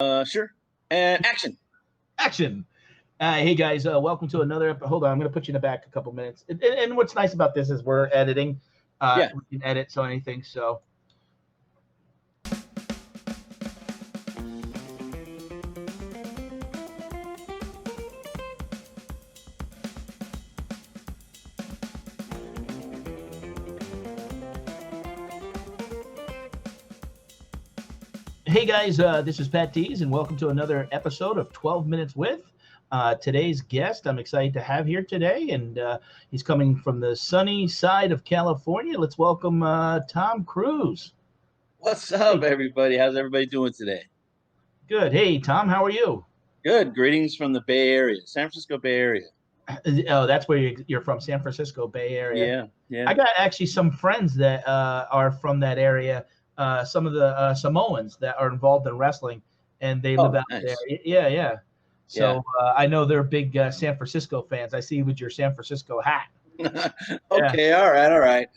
Sure. And action. Action. Hey guys, welcome to another episode. Hold on, I'm going to put you in the back a couple minutes. And what's nice about this is we're editing. Yeah. We can edit so anything. So. Hey guys, this is Patdees, and welcome to another episode of 12 Minutes With. Today's guest I'm excited to have here today, and he's coming from the sunny side of California. Let's welcome Tom Cruz. What's up, everybody? How's everybody doing today? Good. Hey, Tom, how are you? Good. Greetings from the Bay Area, San Francisco Bay Area. Oh, that's where you're from, San Francisco Bay Area. Yeah. I got actually some friends that are from that area. Some of the Samoans that are involved in wrestling, and they live out there. Yeah. So I know they're big San Francisco fans. I see you with your San Francisco hat. Okay, all right.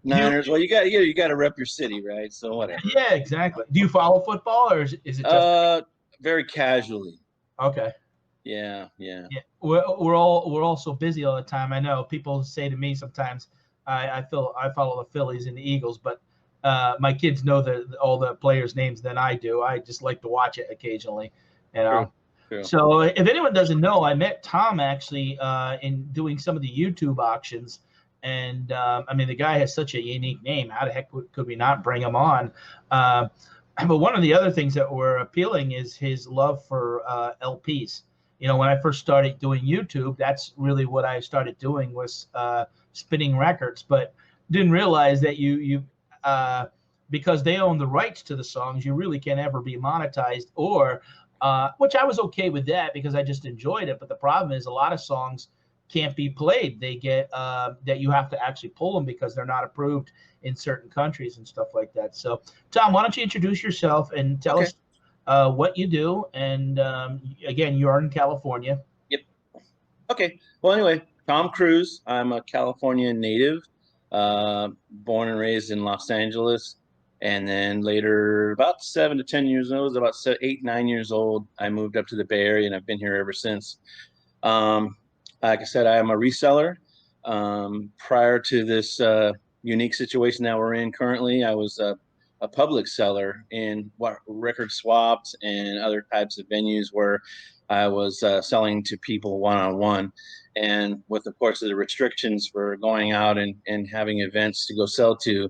Niners. Well, you got to rep your city, right? So whatever. Yeah, exactly. Do you follow football, or is it just very casually? Okay. Yeah. We're all so busy all the time. I know people say to me sometimes, I follow the Phillies and the Eagles, but my kids know all the players' names than I do. I just like to watch it occasionally, you know. True. So if anyone doesn't know, I met Tom actually in doing some of the YouTube auctions, and I mean the guy has such a unique name. How the heck could we not bring him on? But one of the other things that were appealing is his love for LPs. You know, when I first started doing YouTube, that's really what I started doing was spinning records, but didn't realize that you because they own the rights to the songs, you really can't ever be monetized, or which I was okay with that because I just enjoyed it. But the problem is a lot of songs can't be played. They get that you have to actually pull them because they're not approved in certain countries and stuff like that. So, Tom, why don't you introduce yourself and tell us what you do? And again, you are in California. Yep. Okay. Well, anyway, Tom Cruz. I'm a California native. Born and raised in Los Angeles, and then later, about 7 to 10 years old, about 8, 9 years old, I moved up to the Bay Area, and I've been here ever since. Like I said, I am a reseller. Prior to this unique situation that we're in currently, I was a public seller in record swaps and other types of venues where I was selling to people one-on-one. And with, of course, the restrictions for going out and having events to go sell to,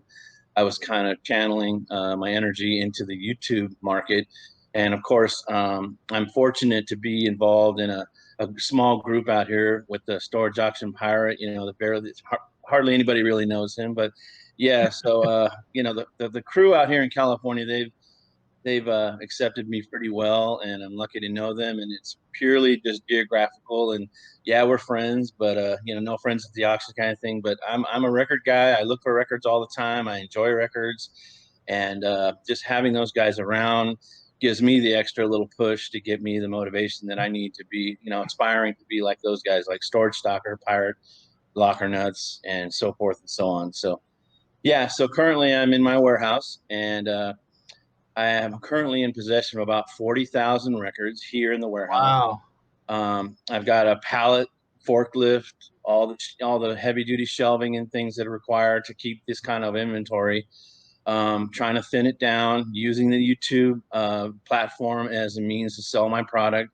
I was kind of channeling my energy into the YouTube market. And of course, I'm fortunate to be involved in a small group out here with the Storage Auction Pirate. You know, hardly anybody really knows him, but yeah. So you know, the crew out here in California, they've accepted me pretty well, and I'm lucky to know them. And it's purely just geographical. And yeah, we're friends, but you know, no friends at the auction kind of thing. But I'm a record guy. I look for records all the time. I enjoy records, and just having those guys around gives me the extra little push to get me the motivation that I need to be, you know, aspiring to be like those guys, like Storage Stalker, Pirate, Locker Nuts, and so forth and so on. So yeah, so currently I'm in my warehouse, and I am currently in possession of about 40,000 records here in the warehouse. Wow. I've got a pallet, forklift, all the heavy duty shelving and things that are required to keep this kind of inventory. Trying to thin it down, using the YouTube platform as a means to sell my product.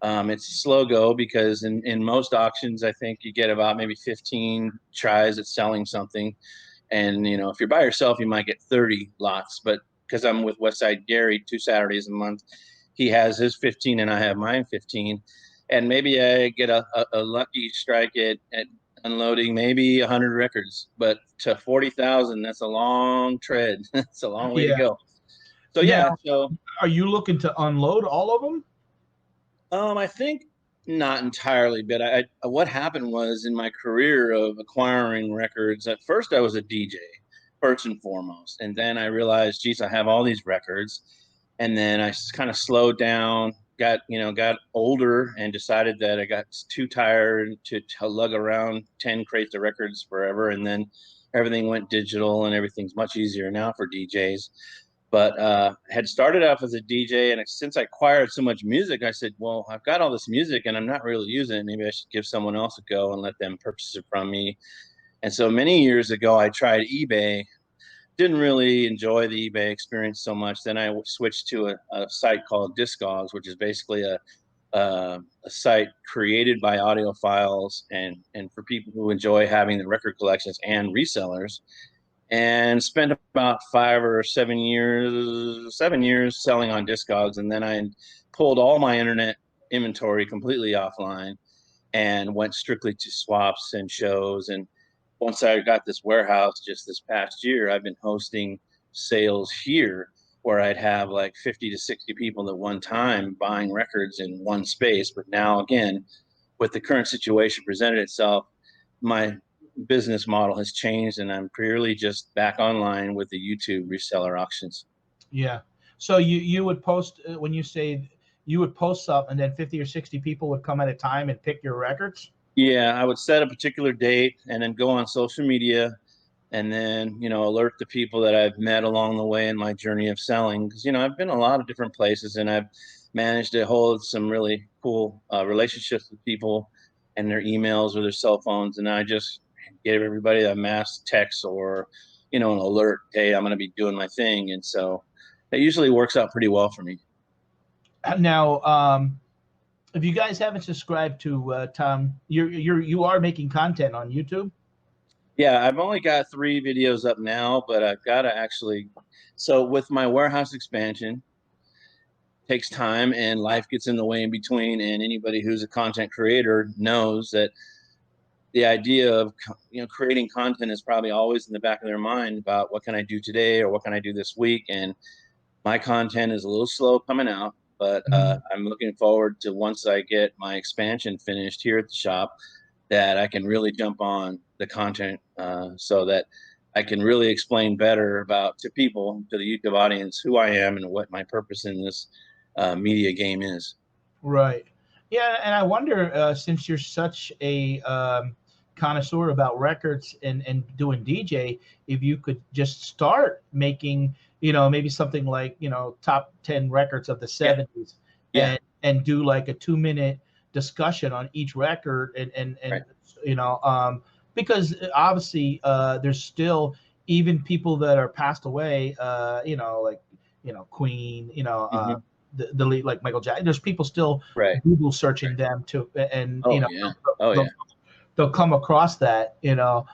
It's a slow go because in most auctions, I think you get about maybe 15 tries at selling something. And, you know, if you're by yourself, you might get 30 lots. But because I'm with Westside Gary 2 Saturdays a month, he has his 15 and I have mine 15. And maybe I get a lucky strike at unloading maybe 100 records, but to 40,000, that's a long tread. It's a long way to go. So so are you looking to unload all of them? I think not entirely, but what happened was in my career of acquiring records, at first I was a DJ first and foremost, and then I realized, geez, I have all these records, and then I kind of slowed down, got older, and decided that I got too tired to lug around 10 crates of records forever. And then everything went digital, and everything's much easier now for DJs. but had started off as a DJ. And since I acquired so much music, I said, well, I've got all this music and I'm not really using it. Maybe I should give someone else a go and let them purchase it from me. And so many years ago, I tried eBay. Didn't really enjoy the eBay experience so much. Then I switched to a site called Discogs, which is basically a site created by audiophiles and for people who enjoy having the record collections and resellers, and spent about 7 years selling on Discogs. And then I pulled all my internet inventory completely offline and went strictly to swaps and shows. And once I got this warehouse just this past year, I've been hosting sales here where I'd have like 50 to 60 people at one time buying records in one space. But now, again, with the current situation presented itself, my business model has changed and I'm purely just back online with the YouTube reseller auctions. Yeah. So you would post when you say you would post something and then 50 or 60 people would come at a time and pick your records? Yeah, I would set a particular date and then go on social media and then, alert the people that I've met along the way in my journey of selling. Because, I've been a lot of different places and I've managed to hold some really cool relationships with people and their emails or their cell phones. And I just gave everybody a mass text or, an alert, hey, I'm going to be doing my thing. And so that usually works out pretty well for me. Now, if you guys haven't subscribed to Tom, you are making content on YouTube. Yeah, I've only got 3 videos up now, but I've got to actually. So with my warehouse expansion, takes time and life gets in the way in between. And anybody who's a content creator knows that the idea of creating content is probably always in the back of their mind about what can I do today or what can I do this week. And my content is a little slow coming out, but I'm looking forward to once I get my expansion finished here at the shop, that I can really jump on the content so that I can really explain better to people, to the YouTube audience, who I am and what my purpose in this media game is. Right. Yeah, and I wonder, since you're such a connoisseur about records and doing DJ, if you could just start making, maybe something like, top 10 records of the 70s, Yeah. and do like a 2-minute discussion on each record and Right. Because obviously there's still even people that are passed away, like Queen, Mm-hmm. the lead, like Michael Jackson. There's people still Right. Google searching them too, and Oh, yeah. Oh, yeah. they'll come across that. Now,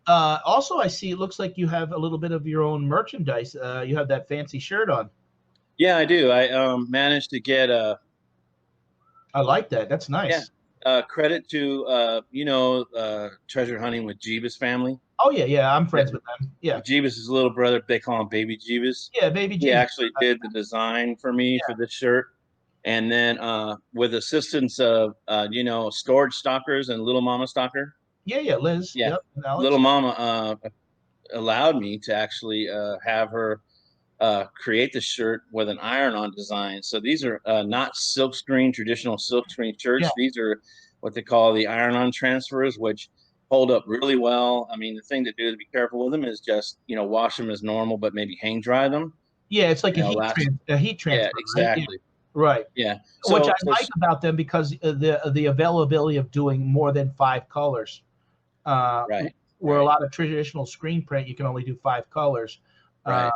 also I see it looks like you have a little bit of your own merchandise. You have that fancy shirt on. Yeah, I do. I managed to get I like that. That's nice. credit to treasure hunting with Jeebus family. Oh yeah, I'm friends with them. Yeah, Jeebus' little brother, they call him Baby Jeebus. yeah, Baby He Jesus. actually did the design for me for this shirt. And then with assistance of Storage Stalkers and Little Mama Stalker. Yeah, Liz. Yeah. Yep, Alex. Little Mama allowed me to actually have her create the shirt with an iron-on design. So these are not traditional silkscreen shirts. Yeah. These are what they call the iron-on transfers, which hold up really well. I mean, the thing to do to be careful with them is just wash them as normal, but maybe hang dry them. Yeah, it's like a heat transfer. Yeah, exactly. Right. Yeah. Which I like about them because the availability of doing more than 5 colors. Right. Where a lot of traditional screen print, you can only do 5 colors. Right.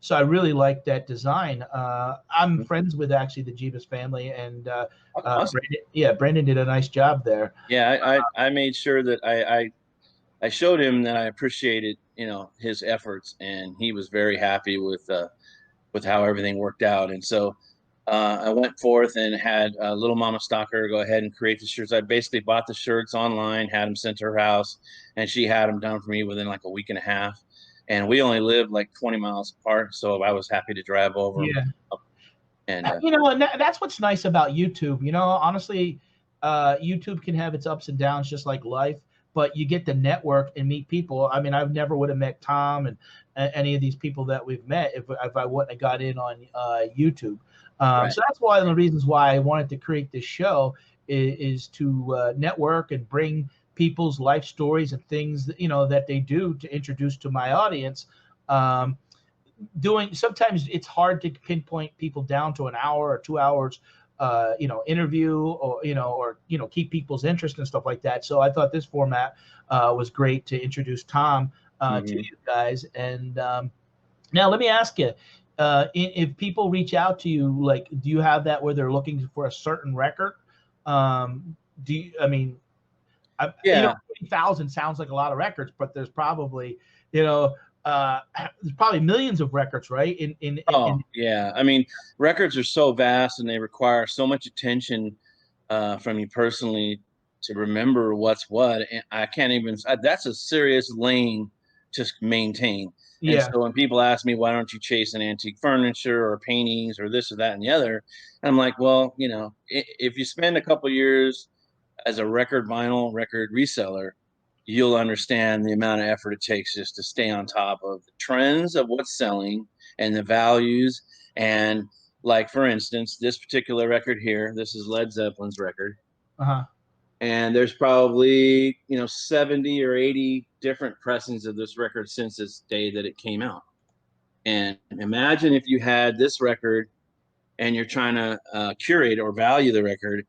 So I really like that design. I'm friends with actually the Jeebus family, and awesome. Brandon did a nice job there. Yeah, I made sure that I showed him that I appreciated his efforts, and he was very happy with how everything worked out. And so I went forth and had Little Mama Stalker go ahead and create the shirts. I basically bought the shirts online, had them sent to her house, and she had them done for me within like a week and a half. And we only lived like 20 miles apart, so I was happy to drive over. Yeah. And and that's what's nice about YouTube. Honestly, YouTube can have its ups and downs just like life, but you get to network and meet people. I mean, I never would have met Tom and any of these people that we've met if I wouldn't have got in on YouTube. So that's one of the reasons why I wanted to create this show is to network and bring people's life stories and things that, that they do to introduce to my audience. sometimes it's hard to pinpoint people down to an hour or 2 hours, interview, or, keep people's interest and stuff like that. So I thought this format was great to introduce Tom to you guys. And now let me ask you, if people reach out to you, like, do you have that where they're looking for a certain record? Yeah. 30,000 sounds like a lot of records, but there's probably, there's probably millions of records, right? Yeah. I mean, records are so vast and they require so much attention from you personally to remember what's what. And I can't even, that's a serious lane to maintain. And Yeah. so when people ask me, why don't you chase an antique furniture or paintings or this or that and the other, I'm like, well, if you spend a couple years as a vinyl record reseller, you'll understand the amount of effort it takes just to stay on top of the trends of what's selling and the values. And like, for instance, this particular record here, this is Led Zeppelin's record. And there's probably, 70 or 80 different pressings of this record since this day that it came out. And imagine if you had this record and you're trying to curate or value the record,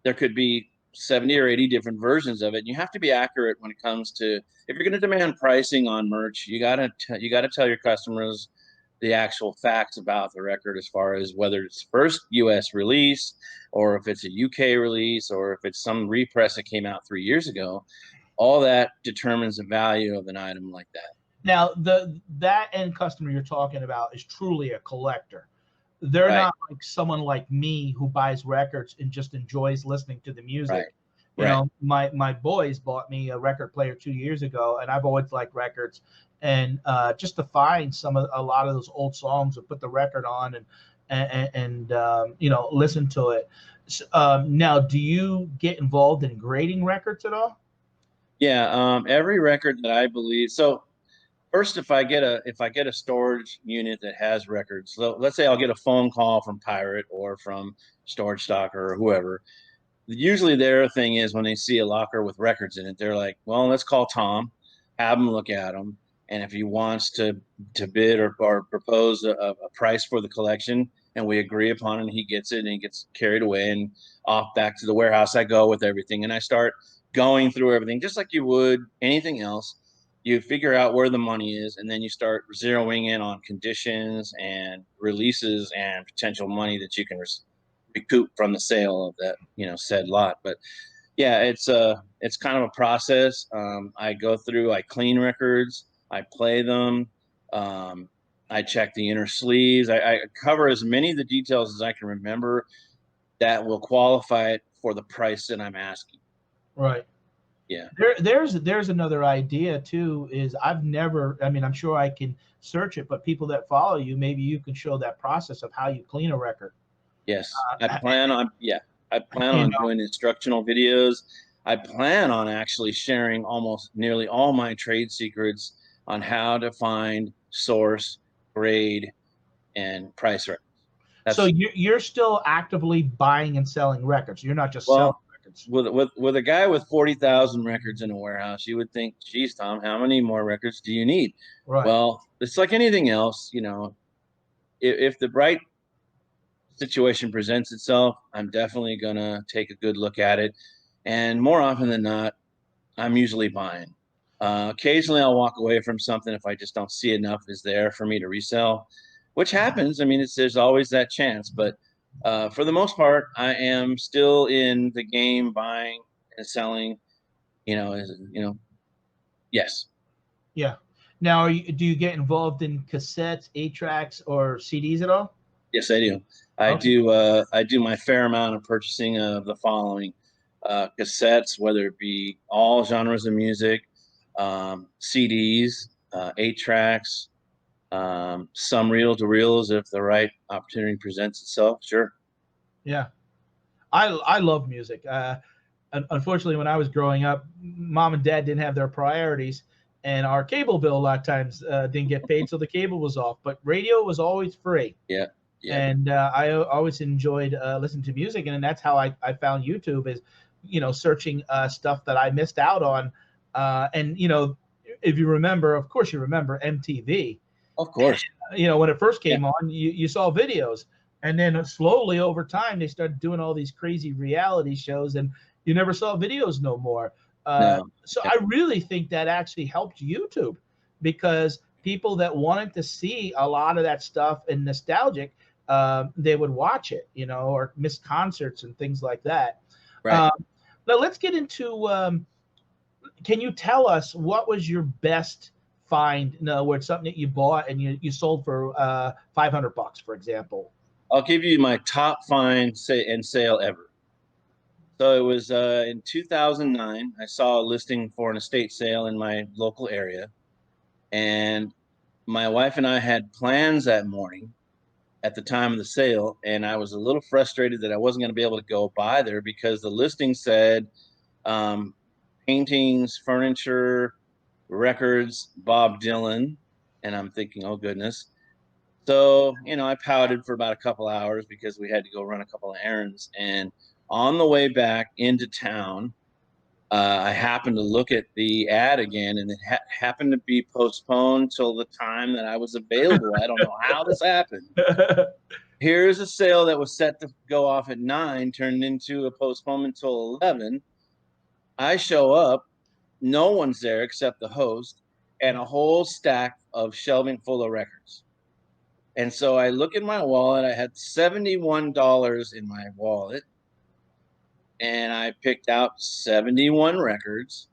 there could be 70 or 80 different versions of it. And you have to be accurate when it comes to, if you're going to demand pricing on merch, you got to tell your customers the actual facts about the record, as far as whether it's first US release, or if it's a UK release, or if it's some repress that came out 3 years ago. All that determines the value of an item like that. Now, that end customer you're talking about is truly a collector. They're not like someone like me who buys records and just enjoys listening to the music. My boys bought me a record player 2 years ago, and I've always liked records. And just to find a lot of those old songs and put the record on and listen to it. Now, do you get involved in grading records at all? Yeah, every record that I believe. So first, if I get a storage unit that has records, so let's say I'll get a phone call from Pirate or from Storage Stock or whoever. Usually their thing is, when they see a locker with records in it, they're like, well, let's call Tom, have him look at them. And if he wants to bid or propose a price for the collection, and we agree upon it, and he gets it, and he gets carried away and off back to the warehouse, I go with everything. And I start going through everything just like you would anything else. You figure out where the money is, and then you start zeroing in on conditions and releases and potential money that you can recoup from the sale of that, said lot. But yeah, it's kind of a process. I go through, I clean records, I play them, I check the inner sleeves, I cover as many of the details as I can remember that will qualify it for the price that I'm asking. Right. Yeah. There's another idea too, is I'm sure I can search it, but people that follow you, maybe you can show that process of how you clean a record. Yes. I plan on doing instructional videos. I plan on actually sharing almost nearly all my trade secrets on how to find, source, grade, and price records. So you're still actively buying and selling records. You're not just selling records. With a guy with 40,000 records in a warehouse, you would think, geez, Tom, how many more records do you need? Right. Well, it's like anything else, if the right situation presents itself, I'm definitely going to take a good look at it. And more often than not, I'm usually buying. Occasionally I'll walk away from something if I just don't see enough is there for me to resell, which happens. I mean, there's always that chance, but for the most part, I am still in the game, buying and selling, yes. Yeah. Now, do you get involved in cassettes, 8-tracks, or CDs at all? Yes, I do. I do my fair amount of purchasing of the following: cassettes, whether it be all genres of music, CDs, 8-tracks, some reel-to-reels if the right opportunity presents itself. Sure. Yeah, I love music. Unfortunately, when I was growing up, mom and dad didn't have their priorities, and our cable bill a lot of times didn't get paid, so the cable was off. But radio was always free. Yeah. Yeah. And I always enjoyed listening to music, and that's how I found YouTube, is searching stuff that I missed out on. And if you remember, of course you remember MTV. Of course. You know, when it first Yeah. came on, you saw videos, and then slowly over time they started doing all these crazy reality shows, and you never saw videos no more. No. So Yeah. I really think that actually helped YouTube, because people that wanted to see a lot of that stuff and nostalgic, they would watch it, you know, or miss concerts and things like that. Right. Um, now let's get into. Can you tell us what was your best find? In other words, something that you bought and you sold for $500, for example. I'll give you my top find and sale ever. So it was in 2009. I saw a listing for an estate sale in my local area, and my wife and I had plans that morning at the time of the sale, and I was a little frustrated that I wasn't going to be able to go by there because the listing said um, paintings, furniture, records, Bob Dylan, and I'm thinking, oh goodness. So, I pouted for about a couple hours because we had to go run a couple of errands. And on the way back into town, I happened to look at the ad again, and it happened to be postponed till the time that I was available. I don't know how this happened. Here's a sale that was set to go off at 9, turned into a postponement till 11. I show up, no one's there except the host, and a whole stack of shelving full of records. And so I look in my wallet. I had $71 in my wallet, and I picked out 71 records,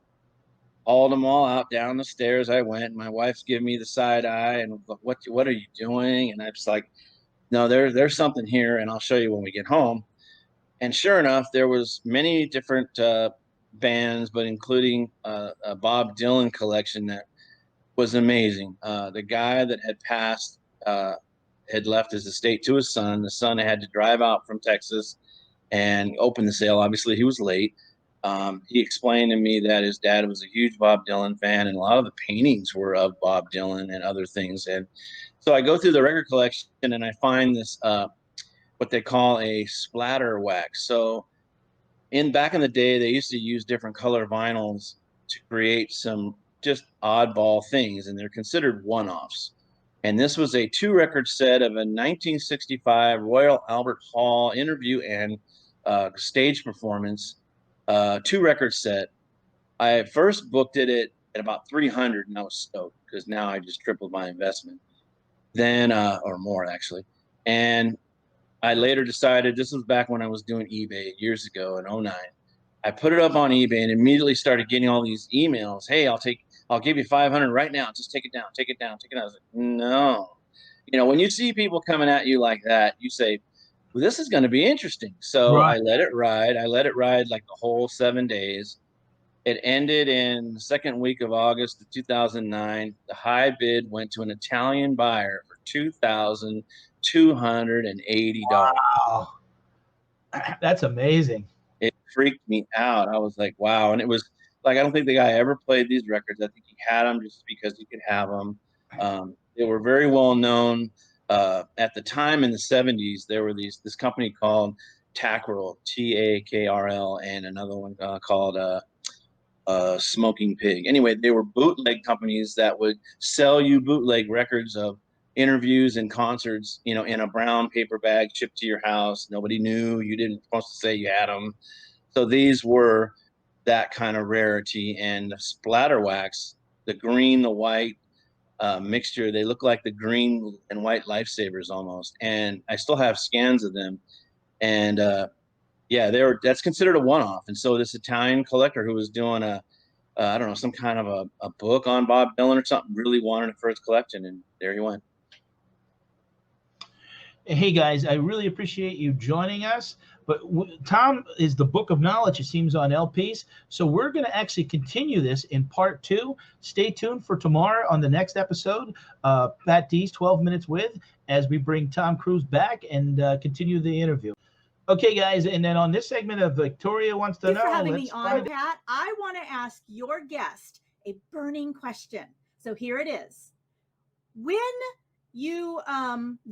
hauled them all out down the stairs. I went. My wife's giving me the side eye, and what are you doing? And I'm just like, no, there's something here, and I'll show you when we get home. And sure enough, there was many different bands, but including a Bob Dylan collection that was amazing. The guy that had passed had left his estate to his son. The son had to drive out from Texas and open the sale. Obviously, he was late. He explained to me that his dad was a huge Bob Dylan fan, and a lot of the paintings were of Bob Dylan and other things. And so I go through the record collection, and I find this what they call a splatter wax. So back in the day, they used to use different color vinyls to create some just oddball things, and they're considered one-offs. And this was a 2-record set of a 1965 Royal Albert Hall interview and stage performance, 2-record set. I first booked it at about 300, and I was stoked because now I just tripled my investment. Then, or more actually. And I later decided, this was back when I was doing eBay years ago in 09. I put it up on eBay and immediately started getting all these emails. Hey, I'll give you 500 right now. Just take it down, take it down, take it down. I was like, no. When you see people coming at you like that, you say, well, this is going to be interesting. So Right. I let it ride. I let it ride like the whole 7 days. It ended in the second week of August of 2009. The high bid went to an Italian buyer for $2,280. Wow. That's amazing. It freaked me out. I was like, wow. And it was like, I don't think the guy ever played these records. I think he had them just because he could have them. They were very well known. At the time in the 70s, there were this company called Takrl, Takrl, and another one called Smoking Pig. Anyway, they were bootleg companies that would sell you bootleg records of interviews and concerts, in a brown paper bag shipped to your house. Nobody knew. You didn't supposed to say you had them. So these were that kind of rarity. And the splatter wax, the green, the white mixture, they look like the green and white lifesavers almost. And I still have scans of them. And yeah, that's considered a one-off. And so this Italian collector who was doing I don't know, some kind of a book on Bob Dylan or something, really wanted it for his collection, and there he went. Hey guys, I really appreciate you joining us. But Tom is the book of knowledge, it seems, on LPs. So we're going to actually continue this in part 2. Stay tuned for tomorrow on the next episode, Patdees 12 Minutes With, as we bring Tom Cruz back and continue the interview. Okay, guys, and then on this segment of Victoria Wants to Know. Thank you for having me on, Pat. I want to ask your guest a burning question. So here it is. When you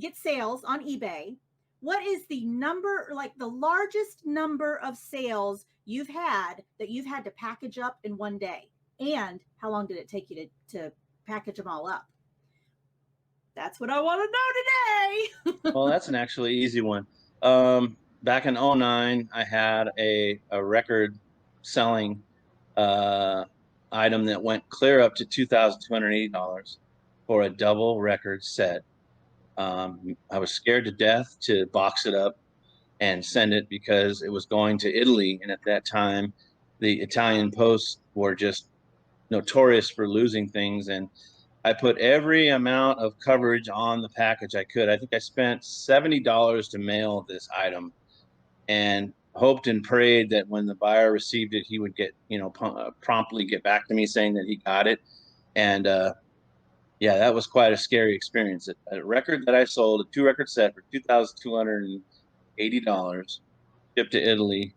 get sales on eBay, what is the number, like the largest number of sales you've had that you've had to package up in one day? And how long did it take you to package them all up? That's what I want to know today. Well, that's an actually easy one. Back in '09, I had a record selling item that went clear up to $2,280 for a double record set. I was scared to death to box it up and send it because it was going to Italy. And at that time, the Italian posts were just notorious for losing things. And I put every amount of coverage on the package I could. I think I spent $70 to mail this item and hoped and prayed that when the buyer received it, he would get, promptly get back to me saying that he got it. And yeah, that was quite a scary experience. A record that I sold, a 2-record set for $2,280, shipped to Italy,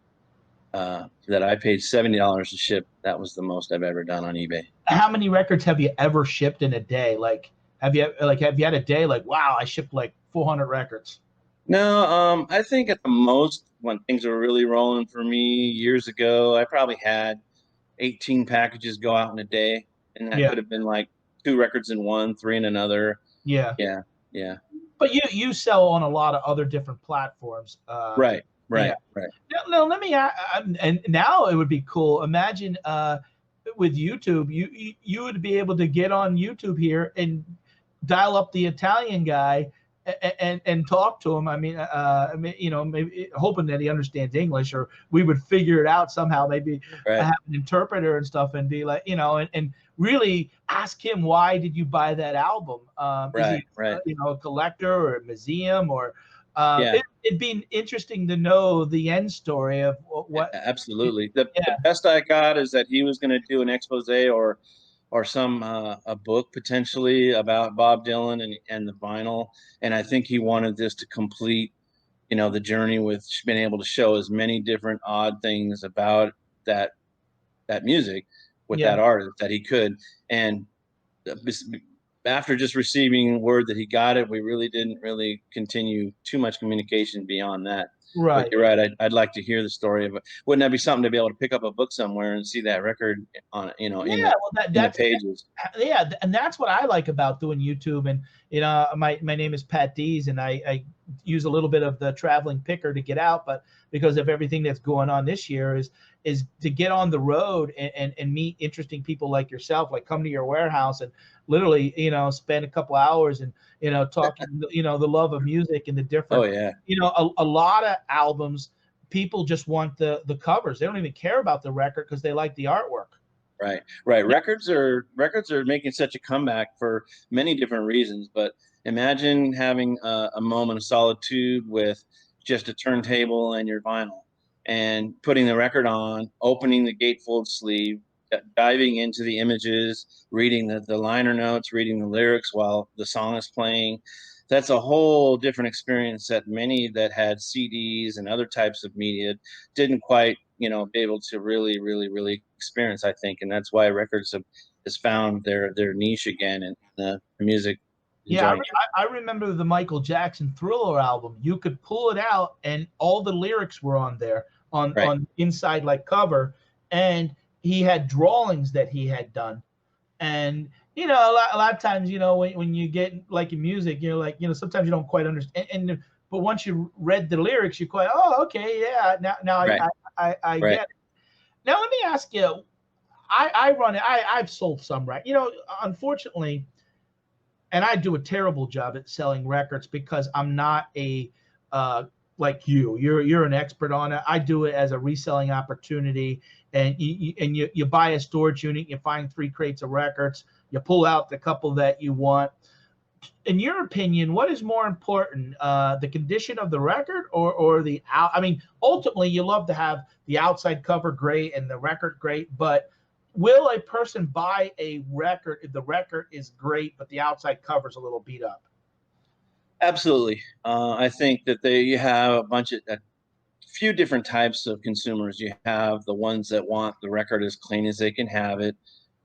that I paid $70 to ship. That was the most I've ever done on eBay. How many records have you ever shipped in a day? Like, have you had a day like, wow, I shipped like 400 records? No, I think at the most, when things were really rolling for me years ago, I probably had 18 packages go out in a day, and that could have been like 2 records in one, 3 in another. Yeah. But you sell on a lot of other different platforms. Right. Now let me and now it would be cool. Imagine with YouTube, you would be able to get on YouTube here and dial up the Italian guy and talk to him. I mean, maybe hoping that he understands English, or we would figure it out somehow. Maybe have an interpreter and stuff, and be like, and really ask him, why did you buy that album? Is he, a collector or a museum, or it'd be interesting to know the end story of what. Absolutely. The best I got is that he was going to do an expose or some a book potentially about Bob Dylan and the vinyl. And I think he wanted this to complete, the journey with being able to show as many different odd things about that music with that artist that he could. And after just receiving word that he got it, we really didn't continue too much communication beyond that. Right. But you're right. I'd like to hear the story of it. Wouldn't that be something to be able to pick up a book somewhere and see that record on, in the pages? Yeah, and that's what I like about doing YouTube. And my name is Patdees, and I use a little bit of the traveling picker to get out, but because of everything that's going on this year, is to get on the road and meet interesting people like yourself, like come to your warehouse and literally, spend a couple hours and, talking, the love of music and the different, a lot of albums, people just want the covers. They don't even care about the record because they like the artwork. Right. Records are making such a comeback for many different reasons, but imagine having a moment of solitude with just a turntable and your vinyl, and putting the record on, opening the gatefold sleeve, diving into the images, reading the liner notes, reading the lyrics while the song is playing. That's a whole different experience that many that had CDs and other types of media didn't quite, be able to really experience, I think. And that's why records has found their niche again in the music. Yeah, I remember the Michael Jackson Thriller album. You could pull it out, and all the lyrics were on there on inside like cover, and he had drawings that he had done. And a lot of times, when you get like in music, sometimes you don't quite understand. But once you read the lyrics, you're quite, oh, okay, yeah. Now I get it. Now let me ask you. I've sold some, right? Unfortunately. And I do a terrible job at selling records because I'm not a like you. You're an expert on it. I do it as a reselling opportunity. And you buy a storage unit, you find 3 crates of records, you pull out the couple that you want. In your opinion, what is more important, the condition of the record or the out? I mean, ultimately, you love to have the outside cover great and the record great, but will a person buy a record if the record is great, but the outside cover is a little beat up? Absolutely. I think that you have a few different types of consumers. You have the ones that want the record as clean as they can have it,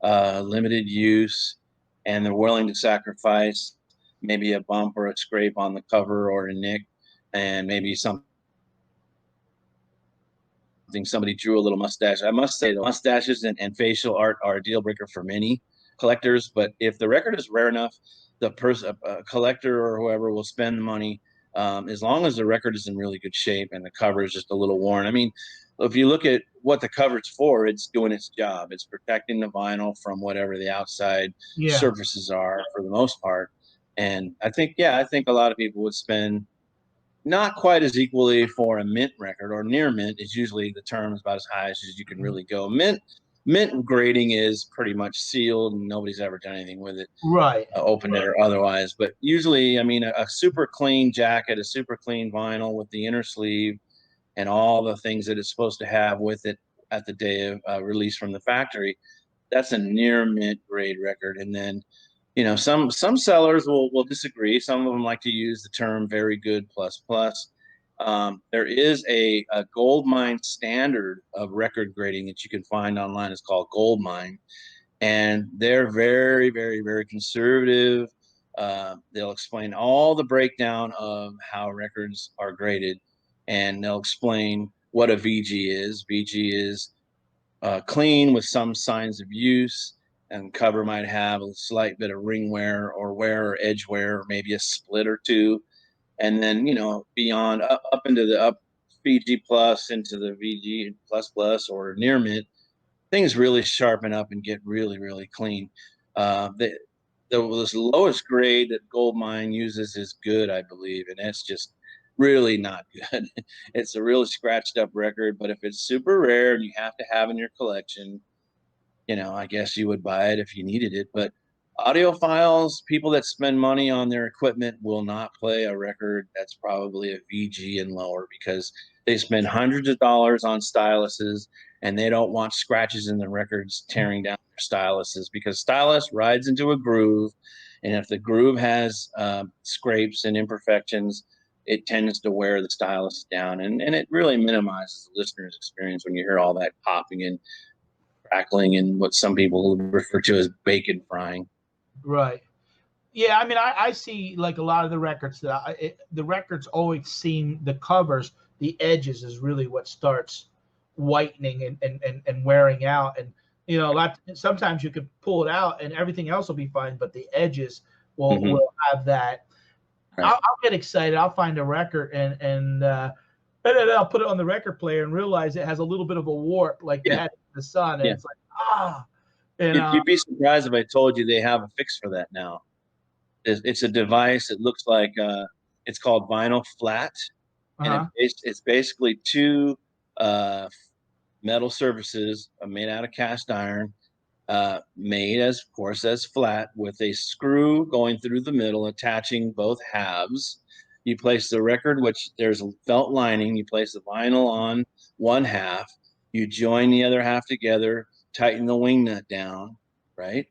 limited use, and they're willing to sacrifice maybe a bump or a scrape on the cover or a nick, and maybe somebody drew a little mustache. I must say, the mustaches and facial art are a deal breaker for many collectors. But if the record is rare enough the person, a collector or whoever, will spend the money as long as the record is in really good shape and the cover is just a little worn. I mean, if you look at what the cover's for, it's doing its job. It's protecting the vinyl from whatever the outside surfaces are for the most part. And I think, I think a lot of people would spend not quite as equally for a mint record, or near mint is usually the term is about as high as you can really go. Mint grading is pretty much sealed and nobody's ever done anything with it, opened it or otherwise. But usually, I mean, a super clean jacket, a super clean vinyl with the inner sleeve and all the things that it's supposed to have with it at the day of release from the factory, that's a near mint grade record. And then, you know, some sellers will disagree. Some of them like to use the term very good plus plus. There is a gold mine standard of record grading that you can find online. It's called Gold Mine, and they're very, very, very conservative. They'll explain all the breakdown of how records are graded, and they'll explain what a VG is. VG is clean with some signs of use, and cover might have a slight bit of ring wear or wear or edge wear, or maybe a split or two. And then, you know, beyond up into the up VG plus into the VG plus plus or near mint, things really sharpen up and get really, really clean. The lowest grade that Gold Mine uses is good, I believe, and that's just really not good. It's a really scratched up record, but if it's super rare and you have to have in your collection, you know, I guess you would buy it if you needed it. But audiophiles, people that spend money on their equipment, will not play a record that's probably a VG and lower, because they spend hundreds of dollars on styluses and they don't want scratches in the records tearing down their styluses, because stylus rides into a groove, and if the groove has scrapes and imperfections, it tends to wear the stylus down, and it really minimizes the listener's experience when you hear all that popping and crackling and what some people refer to as bacon frying. Right. Yeah, I mean, I see like a lot of the records that the records always seem, the covers, the edges is really what starts whitening and wearing out. And, you know, sometimes you can pull it out and everything else will be fine, but the edges will have that. Right. I'll get excited. I'll find a record and then I'll put it on the record player and realize it has a little bit of a warp, like they had in the sun. And it's like, You'd be surprised if I told you they have a fix for that now. It's a device. It looks like it's called vinyl flat, and it's basically two metal surfaces made out of cast iron, made as, of course, as flat, with a screw going through the middle, attaching both halves. You place the record, which there's a felt lining. You place the vinyl on one half. You join the other half together, tighten the wing nut down, right?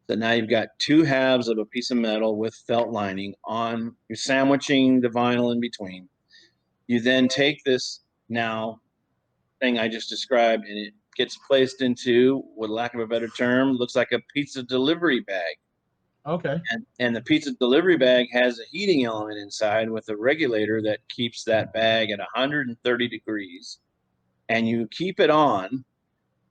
So now you've got two halves of a piece of metal with felt lining on. You're sandwiching the vinyl in between. You then take this now thing I just described, and it gets placed into, with lack of a better term, looks like a pizza delivery bag. Okay. And the pizza delivery bag has a heating element inside with a regulator that keeps that bag at 130 degrees. And you keep it on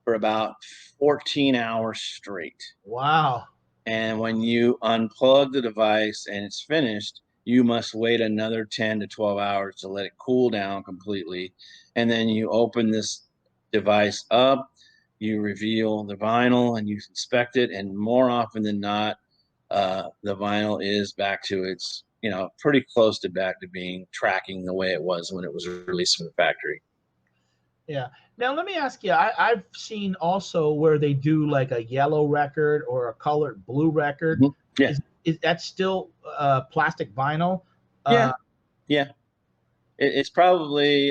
for about 14 hours straight. Wow. And when you unplug the device and it's finished, you must wait another 10 to 12 hours to let it cool down completely. And then you open this device up, you reveal the vinyl, and you inspect it. And more often than not, the vinyl is back to its, you know, pretty close to back to being tracking the way it was when it was released from the factory. Yeah. Now, let me ask you, I've seen also where they do like a yellow record or a colored blue record. Yeah. Is that still plastic vinyl? Yeah. It's probably,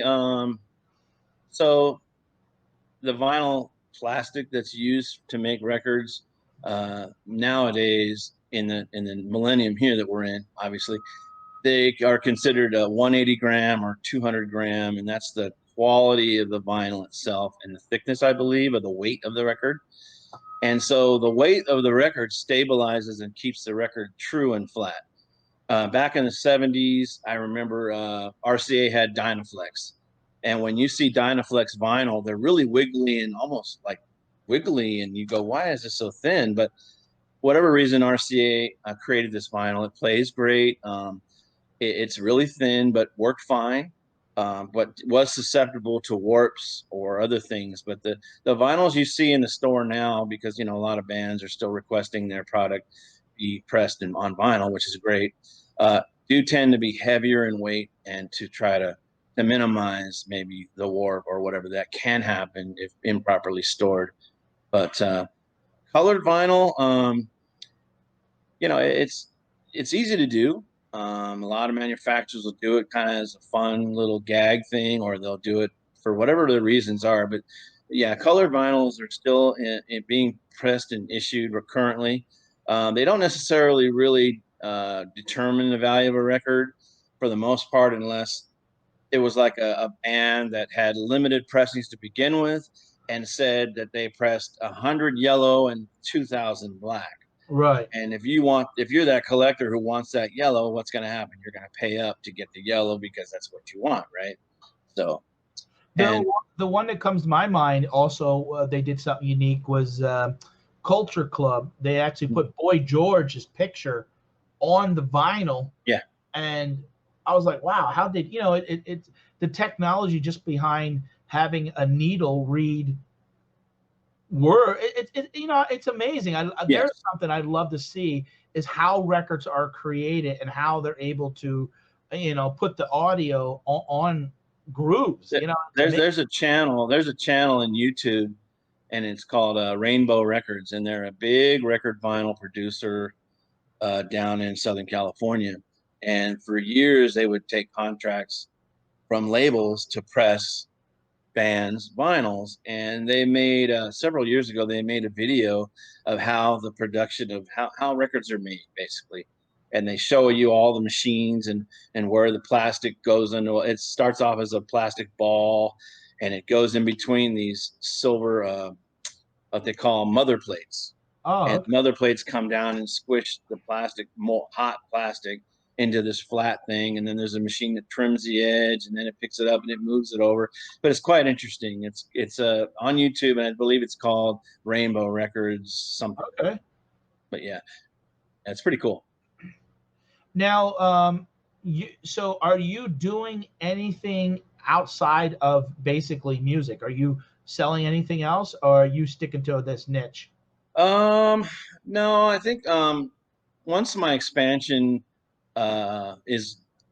so the vinyl plastic that's used to make records nowadays in the millennium here that we're in, obviously, they are considered a 180 gram or 200 gram, and that's the quality of the vinyl itself and the thickness, I believe, of the weight of the record. And so the weight of the record stabilizes and keeps the record true and flat. Back in the 70s, I remember RCA had Dynaflex. And when you see Dynaflex vinyl, they're really wiggly and almost like wiggly. And you go, why is this so thin? But whatever reason, RCA created this vinyl. It plays great. It's really thin, but worked fine. But was susceptible to warps or other things. But the vinyls you see in the store now, because a lot of bands are still requesting their product be pressed on vinyl, which is great, do tend to be heavier in weight, and to try to minimize maybe the warp or whatever that can happen if improperly stored. But colored vinyl, it's easy to do. A lot of manufacturers will do it kind of as a fun little gag thing, or they'll do it for whatever the reasons are. But yeah, colored vinyls are still being pressed and issued currently. They don't necessarily really determine the value of a record for the most part, unless it was like a band that had limited pressings to begin with and said that they pressed 100 yellow and 2,000 black. Right. And if you're that collector who wants that yellow, what's going to happen? You're going to pay up to get the yellow because that's what you want, right? So, the one that comes to my mind also, they did something unique, was Culture Club. They actually put Boy George's picture on the vinyl. Yeah. And I was like, wow, how did, it's the technology just behind having a needle read word. It's amazing. There's something I'd love to see, is how records are created and how they're able to, put the audio on grooves. There's a channel in YouTube, and it's called Rainbow Records, and they're a big record vinyl producer down in Southern California. And for years, they would take contracts from labels to press bands vinyls, and they made several years ago they made a video of how the production of how records are made, basically. And they show you all the machines and where the plastic goes into it. Starts off as a plastic ball, and it goes in between these silver what they call mother plates. And mother plates come down and squish the plastic, hot plastic, into this flat thing, and then there's a machine that trims the edge, and then it picks it up and it moves it over. But it's quite interesting. It's on YouTube, and I believe it's called Rainbow Records something. Okay. But yeah, it's pretty cool. Now, so are you doing anything outside of basically music? Are you selling anything else, or are you sticking to this niche? No, I think once my expansion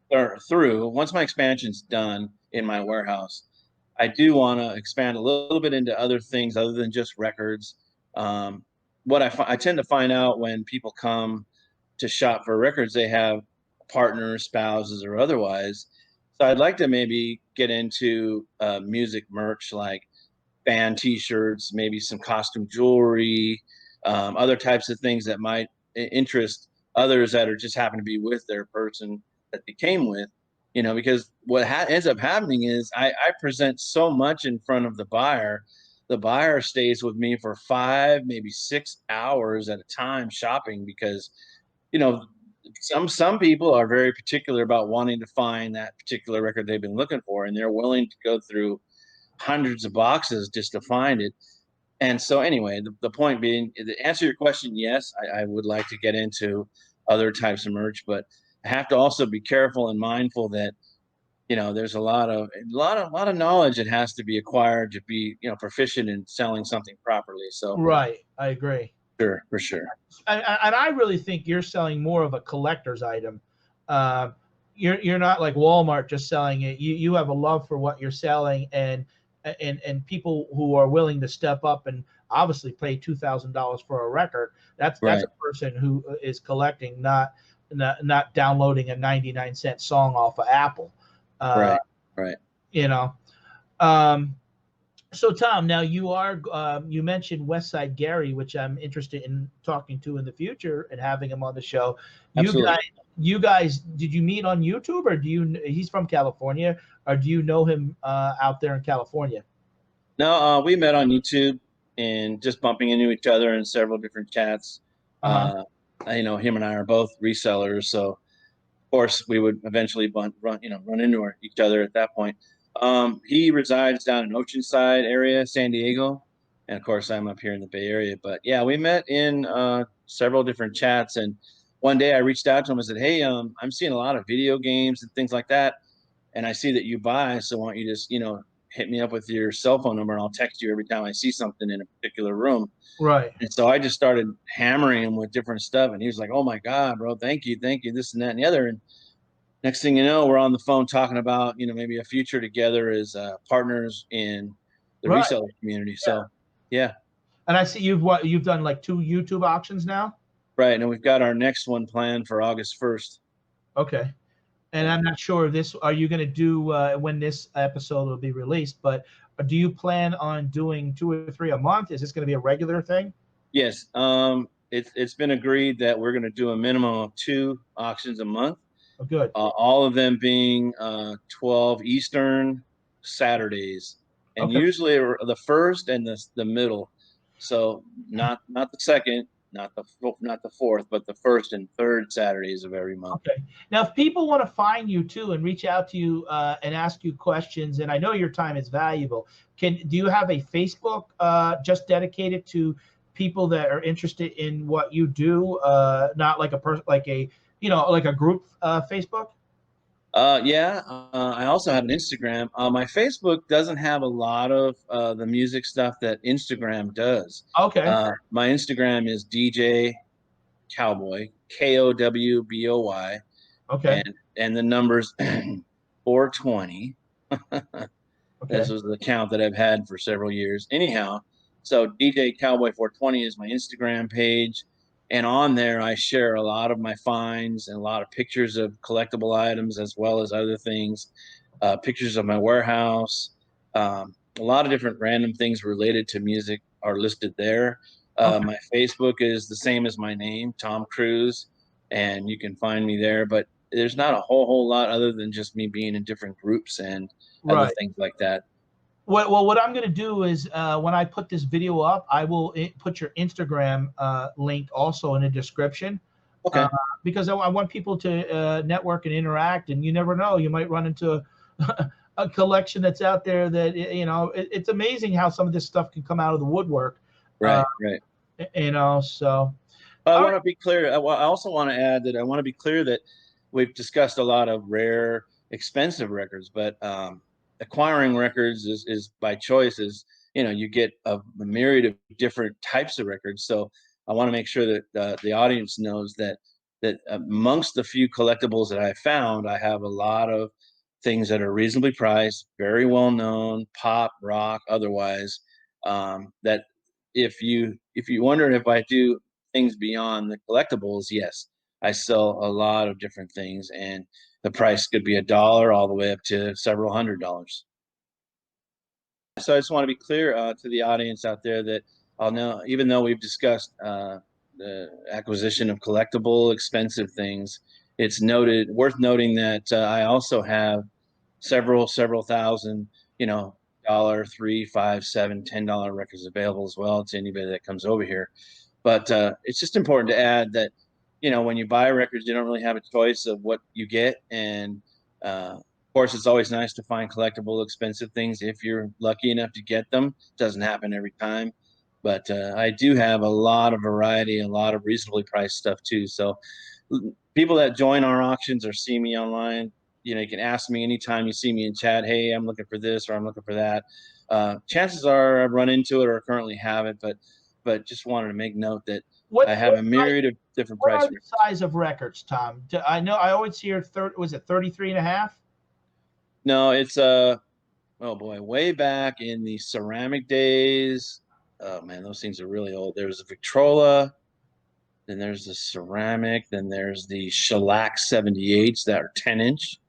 once my expansion's done in my warehouse, I do want to expand a little bit into other things other than just records. What I tend to find out when people come to shop for records, they have partners, spouses, or otherwise. So I'd like to maybe get into music merch, like band T-shirts, maybe some costume jewelry, other types of things that might interest others that are just happen to be with their person that they came with, because what ends up happening is I present so much in front of the buyer. The buyer stays with me for 5, maybe 6 hours at a time shopping, because, some people are very particular about wanting to find that particular record they've been looking for, and they're willing to go through hundreds of boxes just to find it. And so anyway, the point being, to answer your question, yes, I would like to get into other types of merch, but I have to also be careful and mindful that, there's a lot of knowledge that has to be acquired to be, proficient in selling something properly. So Right, I agree. Sure, for sure. And I really think you're selling more of a collector's item. You're not like Walmart just selling it. You have a love for what you're selling, and people who are willing to step up and obviously pay $2,000 for a record. That's a person who is collecting, not downloading a 99-cent song off of Apple. Right. So Tom, now you mentioned Westside Gary, which I'm interested in talking to in the future and having him on the show. You guys, did you meet on YouTube, or he's from California, or do you know him out there in California? No, we met on YouTube and just bumping into each other in several different chats. Him and I are both resellers, so of course we would eventually run into each other at that point. He resides down in Oceanside area, San Diego, and of course I'm up here in the Bay Area. But yeah, we met in several different chats. And one day I reached out to him and said, hey, I'm seeing a lot of video games and things like that. And I see that you buy, so why don't you just, hit me up with your cell phone number and I'll text you every time I see something in a particular room. Right. And so I just started hammering him with different stuff. And he was like, oh my God, bro, thank you, this and that and the other. And next thing you know, we're on the phone talking about, maybe a future together as partners in the Right. reseller community. So, yeah. And I see you've done like 2 YouTube auctions now? Right. And we've got our next one planned for August 1st. Okay. And I'm not sure if are you going to do when this episode will be released, but do you plan on doing 2 or 3 a month? Is this going to be a regular thing? Yes. It's been agreed that we're going to do a minimum of 2 auctions a month. Oh, good. All of them being 12 Eastern Saturdays, and usually the first and the middle. So not the second, not the fourth, but the first and third Saturdays of every month. Okay. Now, if people want to find you too and reach out to you and ask you questions, and I know your time is valuable, do you have a Facebook just dedicated to people that are interested in what you do? Not like a person, like a group Facebook? Yeah. I also have an Instagram. My Facebook doesn't have a lot of the music stuff that Instagram does. Okay. My Instagram is DJ Cowboy, KOWBOY. Okay. And the numbers 420. Okay. This was the account that I've had for several years. Anyhow, so DJ Cowboy 420 is my Instagram page. And on there, I share a lot of my finds and a lot of pictures of collectible items as well as other things, pictures of my warehouse. A lot of different random things related to music are listed there. Okay. My Facebook is the same as my name, Tom Cruz, and you can find me there. But there's not a whole lot other than just me being in different groups and other things like that. Well, what I'm going to do is when I put this video up, I will put your Instagram link also in the description. Okay. Because I want people to network and interact, and you never know, you might run into a collection that's out there that, it's amazing how some of this stuff can come out of the woodwork. Right. So. I want to be clear. I also want to add that I want to be clear that we've discussed a lot of rare, expensive records, but acquiring records is by choice. You get a myriad of different types of records. So I want to make sure that the audience knows that amongst the few collectibles that I found, I have a lot of things that are reasonably priced, very well known, pop, rock, otherwise. That if you wonder if I do things beyond the collectibles, yes, I sell a lot of different things, and the price could be $1 all the way up to several $100s. So I just want to be clear to the audience out there that I'll know, even though we've discussed the acquisition of collectible, expensive things, it's worth noting that I also have several thousand, $1, $3, $5, $7, $10 records available as well to anybody that comes over here. But it's just important to add that, when you buy records, you don't really have a choice of what you get. And of course, it's always nice to find collectible, expensive things if you're lucky enough to get them. It doesn't happen every time. But I do have a lot of variety, a lot of reasonably priced stuff too. So people that join our auctions or see me online, you can ask me anytime you see me in chat, hey, I'm looking for this or I'm looking for that. Chances are I've run into it or currently have it, but just wanted to make note that I have a myriad of different price ranges. What are the size of records, Tom? I know I always hear was it 33 and a half? No, it's oh boy, way back in the ceramic days. Oh man, those things are really old. There's a Victrola, then there's the ceramic, then there's the shellac 78s that are 10-inch.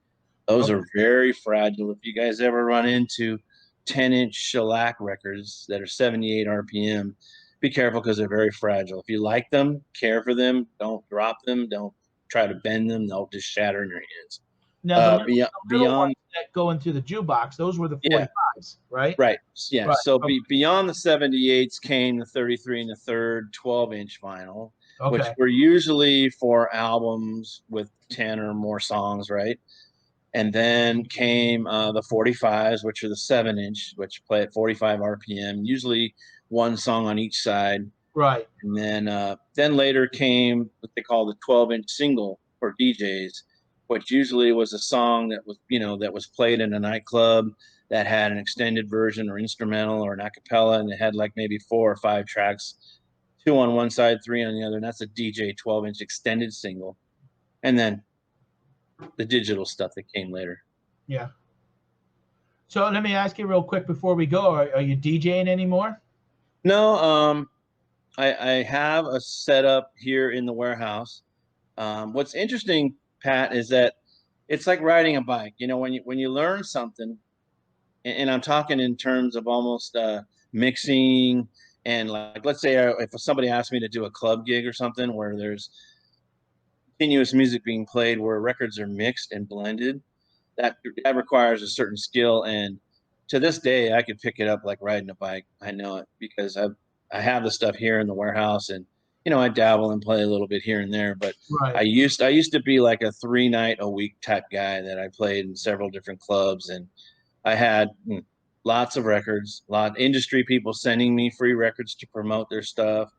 Those are very fragile. If you guys ever run into 10-inch shellac records that are 78 RPM, be careful because they're very fragile. If you like them, care for them, don't drop them, don't try to bend them, they'll just shatter in your hands. Now, the little ones that go into the jukebox, those were the 45s, right? Right. Yeah. Right. So beyond the 78s came the 33 and the third 12-inch vinyl, which were usually for albums with 10 or more songs, right? And then came the 45s, which are the 7-inch, which play at 45 RPM, usually one song on each side. Right. And then later came what they call the 12-inch single for DJs, which usually was a song that was, that was played in a nightclub that had an extended version or instrumental or an a cappella, and it had like maybe 4 or 5 tracks, 2 on one side, 3 on the other. And that's a DJ 12-inch extended single. And then the digital stuff that came later. Yeah. So let me ask you real quick before we go, are you DJing anymore? No, I have a setup here in the warehouse. What's interesting, Pat, is that it's like riding a bike. When you learn something, and I'm talking in terms of almost mixing, and like, let's say if somebody asked me to do a club gig or something where there's continuous music being played, where records are mixed and blended, that requires a certain skill. And to this day, I could pick it up like riding a bike. I know it because I have the stuff here in the warehouse, and I dabble and play a little bit here and there. But Right. I used to be like a 3-night-a-week type guy that I played in several different clubs, and I had lots of records, a lot of industry people sending me free records to promote their stuff,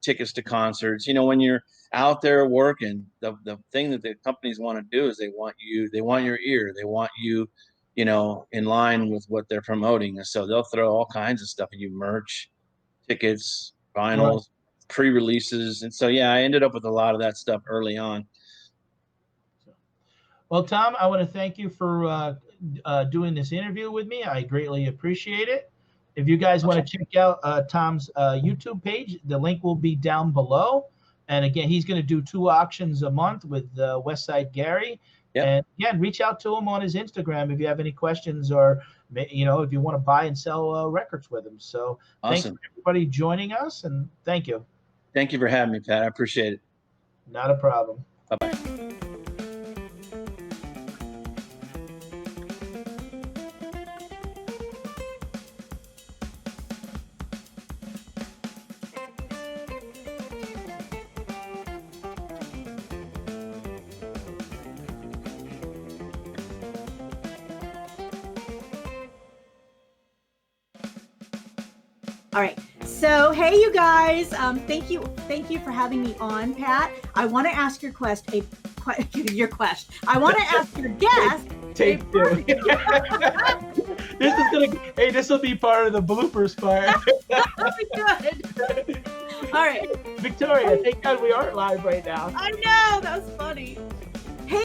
tickets to concerts. When you're out there working, the thing that the companies want to do is they want your ear, they want you, in line with what they're promoting. And so they'll throw all kinds of stuff at you: merch, tickets, vinyls, right, pre-releases. And so, yeah, I ended up with a lot of that stuff early on. Well, Tom, I want to thank you for doing this interview with me. I greatly appreciate it. If you guys want to check out Tom's YouTube page, the link will be down below. And again, he's going to do 2 auctions a month with Westside Gary. Yep. And again, reach out to him on his Instagram if you have any questions, or if you want to buy and sell records with him. So awesome. Thanks for everybody joining us, and thank you. Thank you for having me, Pat. I appreciate it. Not a problem. Bye-bye. All right. So, hey, you guys. Thank you for having me on, Pat. I want to ask your question. I want to ask your guest. Take 2. This will be part of the bloopers part. Good. All right. Victoria, thank God we aren't live right now. I know, that was funny. Hey.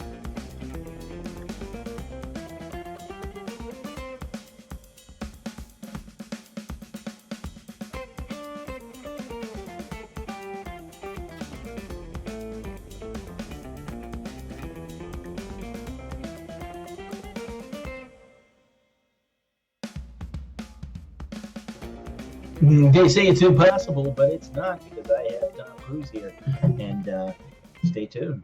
They say it's impossible, but it's not, because I have Tom Cruz here. And stay tuned.